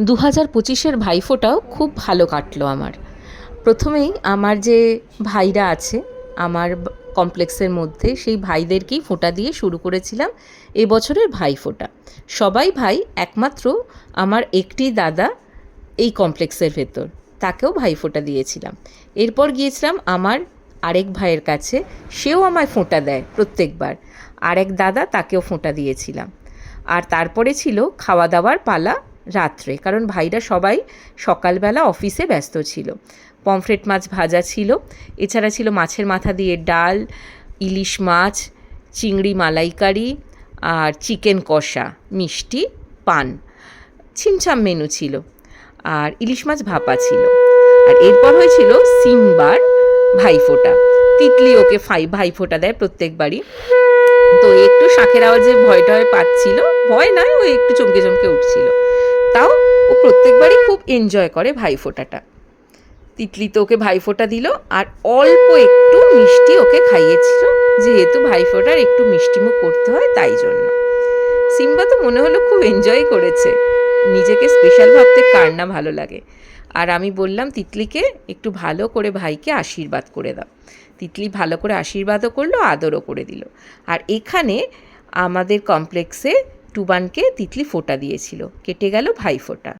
2025-এর ভাইফোঁটাও খুব ভালো কাটলো আমার। প্রথমেই আমার যে ভাইরা আছে আমার কমপ্লেক্সের মধ্যে, সেই ভাইদেরকেই ফোঁটা দিয়ে শুরু করেছিলাম এবছরের ভাইফোঁটা। সবাই ভাই, একমাত্র আমার একটি দাদা এই কমপ্লেক্সের ভেতর, তাকেও ভাইফোঁটা দিয়েছিলাম। এরপর গিয়েছিলাম আমার আরেক ভাইয়ের কাছে, সেও আমায় ফোঁটা দেয় প্রত্যেকবার। আরেক দাদা, তাকেও ফোঁটা দিয়েছিলাম। আর তারপরে ছিল খাওয়া দাওয়ার পালা রাত্রে, কারণ ভাইরা সবাই সকালবেলা অফিসে ব্যস্ত ছিল। পমফ্রেট মাছ ভাজা ছিল, এছাড়া ছিল মাছের মাথা দিয়ে ডাল, ইলিশ মাছ, চিংড়ি মালাইকারি, আর চিকেন কষা, মিষ্টি, পান, ছিমছাম মেনু ছিল। আর ইলিশ মাছ ভাপা ছিল। আর এরপর হয়েছিল সিম্বার ভাইফোঁটা। তিতলি ওকে ভাইফোঁটা দেয় প্রত্যেকবারই। তো একটু শাঁখের আওয়াজে ভয় পাচ্ছিল, ভয় নয়, ও একটু চমকে চমকে উঠছিল। তাও ও প্রত্যেকবারই খুব এনজয় করে ভাইফোঁটাটা। তিতলি তো ওকে ভাইফোঁটা দিল, আর অল্প একটু মিষ্টি ওকে খাইয়েছিল, যেহেতু ভাইফোঁটার একটু মিষ্টিমুখ করতে হয় তাই জন্য। সিম্বা তো মনে হলো খুব এনজয় করেছে, নিজেকে স্পেশাল ভাবতে কার না ভালো লাগে। আর আমি বললাম তিতলিকে একটু ভালো করে ভাইকে আশীর্বাদ করে দাও। তিতলি ভালো করে আশীর্বাদও করলো, আদরও করে দিল। আর এখানে আমাদের কমপ্লেক্সে টুবানকে তিতলি ফোঁটা দিয়েছিল, কেটে গেল ভাইফোঁটা।